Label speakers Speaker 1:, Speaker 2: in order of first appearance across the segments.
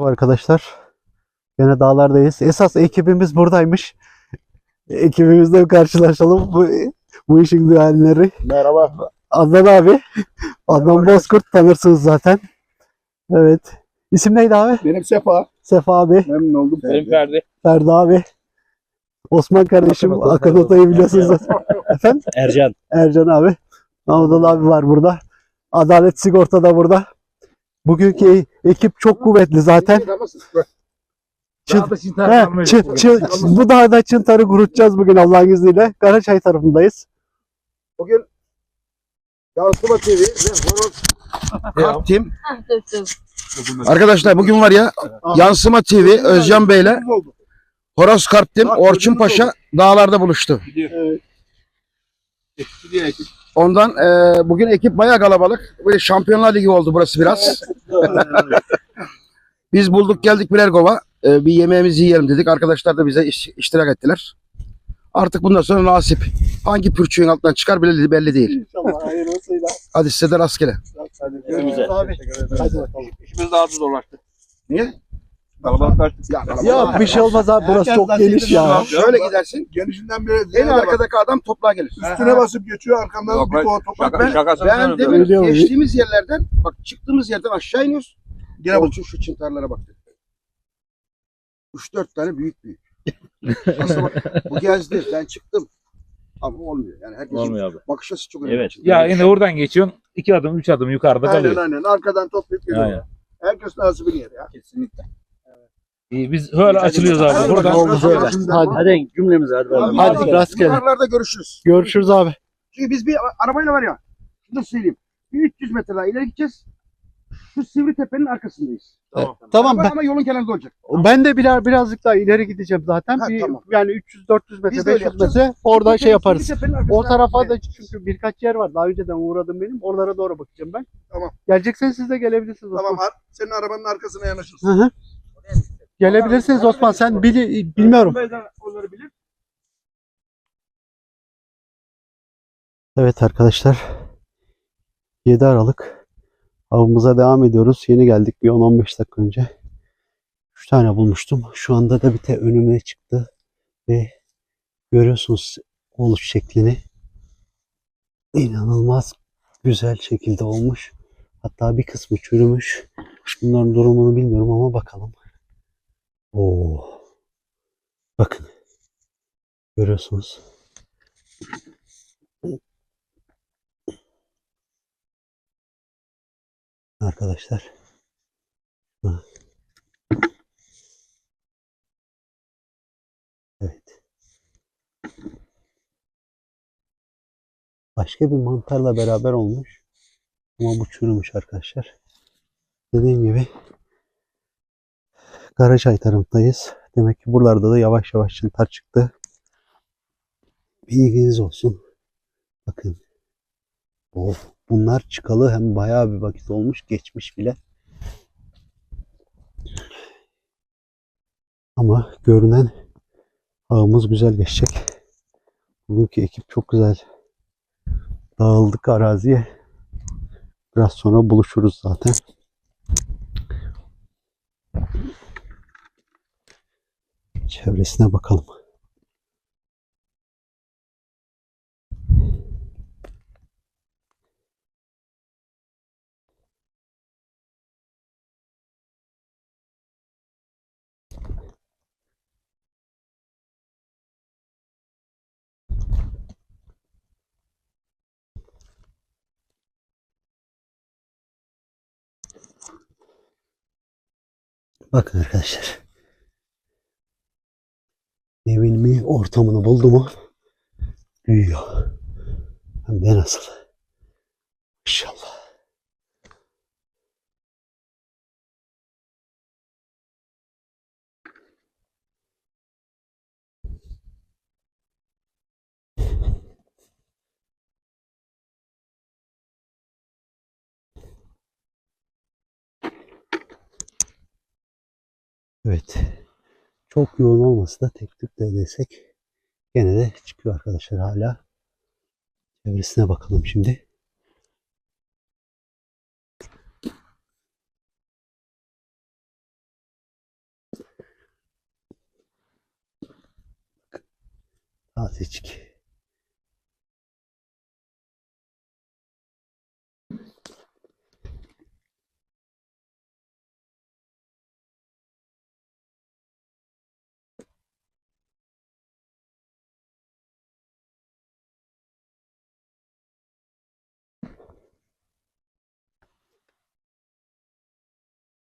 Speaker 1: Merhaba arkadaşlar. Yine dağlardayız. Esas ekibimiz buradaymış. Ekibimizle karşılaşalım. Bu işin duayenleri.
Speaker 2: Merhaba.
Speaker 1: Adnan abi. Adnan Bozkurt tanırsınız zaten. Evet. İsim neydi abi?
Speaker 2: Benim Sefa.
Speaker 1: Sefa abi.
Speaker 2: Memnun oldum.
Speaker 3: Benim Ferdi.
Speaker 1: Ferdi abi. Osman kardeşim. Akın Ota'yı biliyorsunuz. Efendim?
Speaker 3: Ercan.
Speaker 1: Ercan abi. Anadolu abi var burada. Adalet Sigorta da burada. Bugünkü ekip çok kuvvetli zaten. Bu dağda çıntarı kurutacağız bugün Allah'ın izniyle. Karaçay tarafındayız.
Speaker 2: Bugün Yansıma TV ve Horoz Kart Team. Arkadaşlar bugün var ya Yansıma TV Özcan Bey'le Horoz Kart Team Orçun Paşa dağlarda buluştu. Ondan bugün ekip bayağı kalabalık. Böyle Şampiyonlar Ligi oldu burası biraz. Biz bulduk geldik birer kova. Bir yemeğimizi yiyelim dedik. Arkadaşlar da bize iştirak ettiler. Artık bundan sonra nasip. Hangi pürçüğün altından çıkar belli değil.
Speaker 1: İnşallah hayırlısıyla.
Speaker 2: Hadi size de rastgele.
Speaker 1: Abi. Hadi bakalım.
Speaker 3: İşimiz daha da zorlaştı.
Speaker 2: Niye?
Speaker 3: Kalabalıklaştık.
Speaker 1: Ya bir şey olmaz abi, burası çok geniş ya.
Speaker 2: Şöyle gidersin.
Speaker 4: Genişinden beri
Speaker 2: En arkadaki adam toplağa gelir.
Speaker 4: üstüne basıp geçiyor, arkamdan
Speaker 3: Yok,
Speaker 4: bir kova toprak.
Speaker 2: Ben demin
Speaker 1: Öyle mi?
Speaker 2: geçtiğimiz yerlerden bak çıktığımız yerden aşağı iniyoruz.
Speaker 4: Gene bak.
Speaker 2: Şu çıntarlara baktık. 3-4 tane büyük. Aslında bak, bu gezdi. Ben çıktım. Ama olmuyor. Yani herkesin
Speaker 3: Olmuyor abi.
Speaker 2: bakış açısı çok önemli.
Speaker 3: Evet. Ya yine oradan geçiyorsun. 2 adım 3 adım yukarıda
Speaker 4: Aynen
Speaker 3: kalıyor.
Speaker 4: aynen. Arkadan toplayıp geliyor.
Speaker 3: Aynen.
Speaker 4: Herkes nasibini yer ya.
Speaker 3: Kesinlikle. Biz böyle açılıyoruz abi.
Speaker 2: Hadi
Speaker 3: Buradan
Speaker 2: bakalım.
Speaker 1: Hadi.
Speaker 3: Hadi cümlemize hadi.
Speaker 1: Hadi rastgele.
Speaker 2: Yukarılarda görüşürüz.
Speaker 1: Görüşürüz abi.
Speaker 2: Çünkü biz bir arabayla var ya. Şunu da söyleyeyim. Bir 300 metre daha ileri gideceğiz. Şu Sivri Tepe'nin arkasındayız.
Speaker 1: Tamam
Speaker 2: Araba ama yolun kenarında olacak.
Speaker 1: ben de birazcık daha ileri gideceğim zaten.
Speaker 2: Ha, tamam.
Speaker 1: Yani 300-400
Speaker 2: Biz
Speaker 1: metre,
Speaker 2: de öyle
Speaker 1: 500
Speaker 2: yapacağız.
Speaker 1: metre orada şey yaparız.
Speaker 2: Sivri Tepe'nin arkasına-
Speaker 1: O tarafa da çünkü birkaç yer var. Daha önceden uğradım benim. Oralara doğru bakacağım ben.
Speaker 4: Tamam.
Speaker 1: Gelecekseniz siz de gelebilirsiniz Osman.
Speaker 4: Tamam, senin arabanın arkasına yanaşırsın.
Speaker 1: Hı hı. Gelebilirsiniz Osman. Sen bilmiyorum.
Speaker 2: Onları bilir.
Speaker 1: Evet arkadaşlar. 7 Aralık avımıza devam ediyoruz. Yeni geldik bir 10-15 dakika önce. 3 tane bulmuştum. Şu anda da bir de önüme çıktı. Ve görüyorsunuz oluş şeklini. İnanılmaz güzel şekilde olmuş. Hatta bir kısmı çürümüş. Bunların durumunu bilmiyorum ama bakalım. Oo. Bakın. Görüyorsunuz. Arkadaşlar. Evet. Başka bir mantarla beraber olmuş. Ama bu çürümüş arkadaşlar. Dediğim gibi Karaçay tarafındayız. Demek ki buralarda da yavaş yavaş çıntar çıktı. Bilginiz olsun. Bakın. Bunlar çıkalı hem bayağı bir vakit olmuş. Geçmiş bile. Ama görünen ağımız güzel geçecek. Bugünkü ekip çok güzel. Dağıldık araziye. Biraz sonra buluşuruz zaten. Çevresine bakalım. Bakın arkadaşlar. Evimi, ortamını buldu mu büyüyor. Hem de nasıl. İnşallah. Evet. Çok yoğun olmasa da tek tük de desek gene de çıkıyor arkadaşlar hala. Çevresine bakalım şimdi. Tazecik.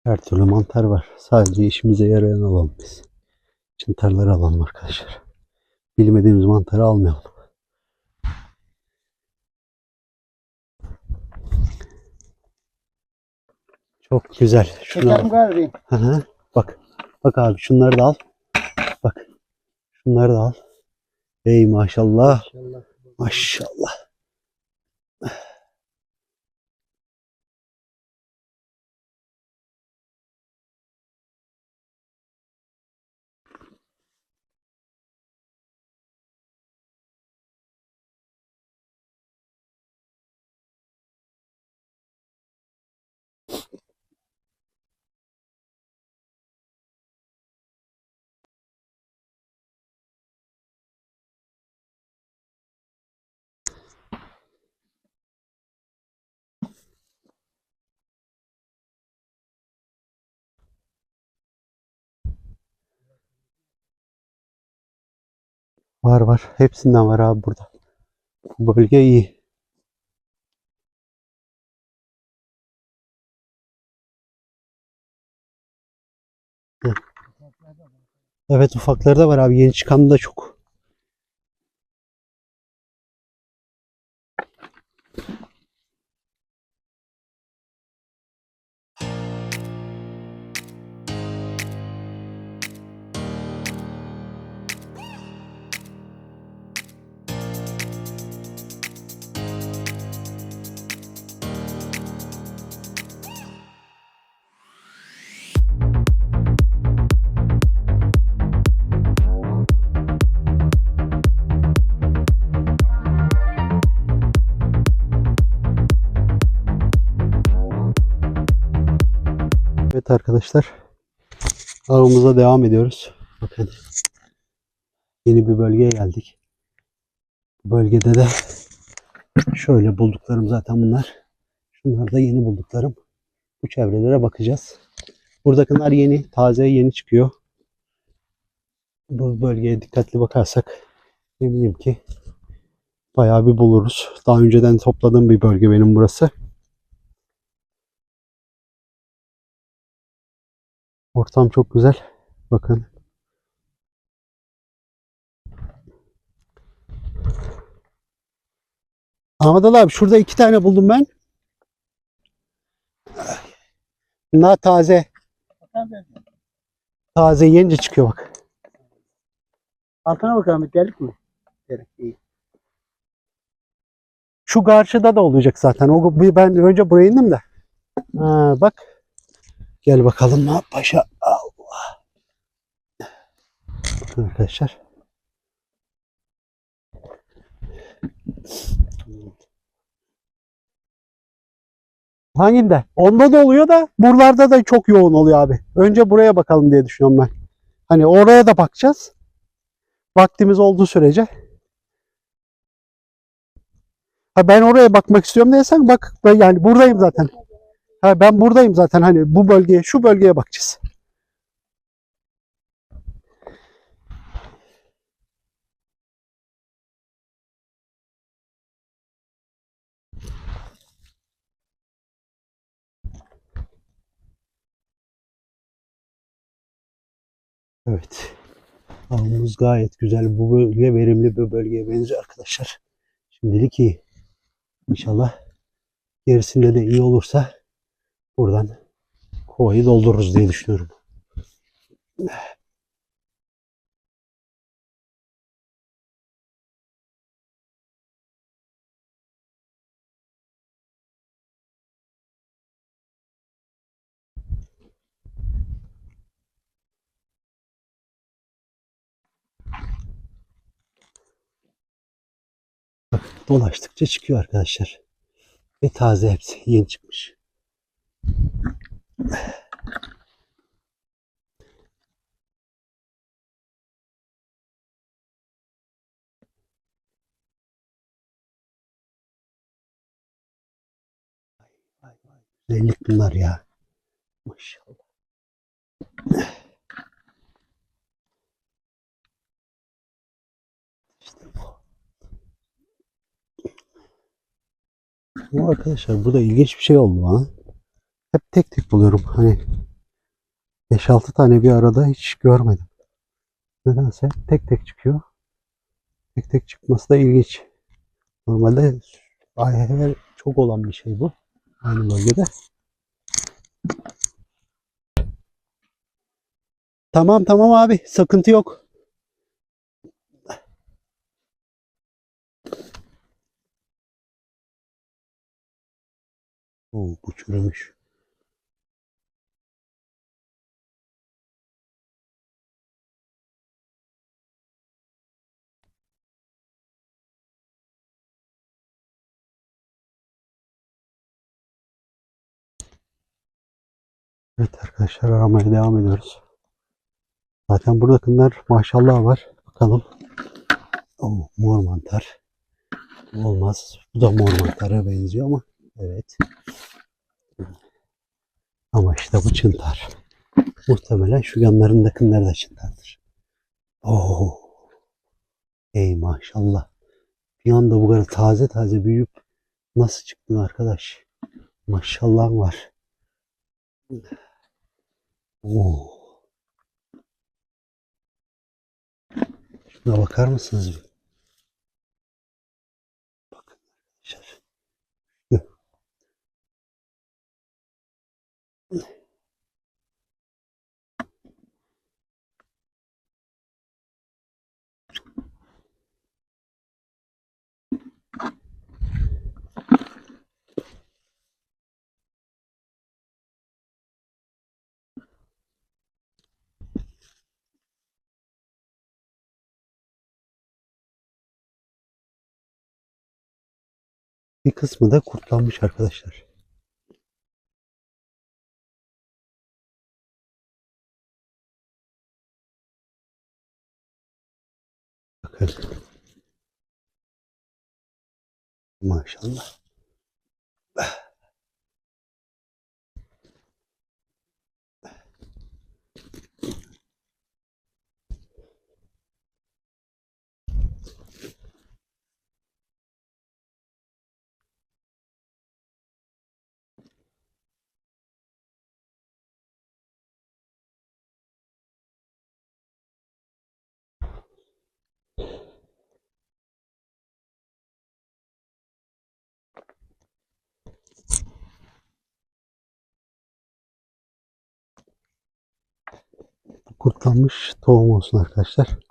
Speaker 1: Her türlü mantar var. Sadece işimize yarayan alalım biz. Çıntarları alalım arkadaşlar. Bilmediğimiz mantarı almayalım. Çok güzel. Şuna
Speaker 5: Çekelim
Speaker 1: bak.
Speaker 5: galiba.
Speaker 1: Hı hı. Bak. Bak abi şunları da al. Bak. Şunları da al. Ey maşallah.
Speaker 5: İnşallah.
Speaker 1: Maşallah. Var var. Hepsinden var abi burada. Bu bölge iyi. Hı. Evet ufakları da var abi. Yeni çıkan da çok. Evet arkadaşlar. Avımıza devam ediyoruz. Bakın. Yeni bir bölgeye geldik. Bu bölgede de şöyle bulduklarım zaten bunlar. Şunlar da yeni bulduklarım. Bu çevrelere bakacağız. Buradakiler yeni, taze, yeni çıkıyor. Bu bölgeye dikkatli bakarsak eminim ki bayağı bir buluruz. Daha önceden topladığım bir bölge benim burası. Ortam çok güzel. Bakın. Ahmet Ali abi şurada 2 tane buldum ben. Bunlar taze. Taze yeni çıkıyor bak.
Speaker 5: Altına bakalım, delik mi? Delik iyi.
Speaker 1: Şu karşıda da olacak zaten. Ben önce buraya indim de. Ha, bak. Gel bakalım ha paşa. Allah. Bakın arkadaşlar. Hanginde? Onda da oluyor da buralarda da çok yoğun oluyor abi. Önce buraya bakalım diye düşünüyorum ben. Hani oraya da bakacağız. Vaktimiz olduğu sürece. Ha ben oraya bakmak istiyorum desen bak yani buradayım zaten. Ha ben buradayım zaten hani bu bölgeye şu bölgeye bakacağız. Evet. Avımız gayet güzel. Bu bölge verimli bir bölgeye benziyor arkadaşlar. Şimdilik iyi. İnşallah gerisinde de iyi olursa buradan kovayı doldururuz diye düşünüyorum. Dolaştıkça çıkıyor arkadaşlar. Ve taze hepsi. Yeni çıkmış. Bellik bunlar ya. Maşallah. İşte bu. Ama arkadaşlar burada ilginç bir şey oldu bana. Hep tek tek buluyorum. Hani 5-6 tane bir arada hiç görmedim. Nedense tek tek çıkıyor. Tek tek çıkması da ilginç. Normalde ayher çok olan bir şey bu. Aynı bölgede. Tamam tamam abi. Sıkıntı yok. Oo, bu çürümüş. Evet arkadaşlar aramaya devam ediyoruz. Zaten burada kınlar maşallah var. Bakalım. Oo, mor mantar. Olmaz. Bu da mor mantara benziyor ama evet. Ama işte bu çıntar. Muhtemelen şu yanlarındakiler de çıntardır. Oo. Ey maşallah. Bir anda bu kadar taze taze büyüyüp nasıl çıktın arkadaş? Maşallah var. Oo. Şuna bakar mısınız bir? Bakın arkadaşlar. Bir kısmı da kurtlanmış arkadaşlar. Bakın. Maşallah. Kurtlanmış tohum olsun arkadaşlar.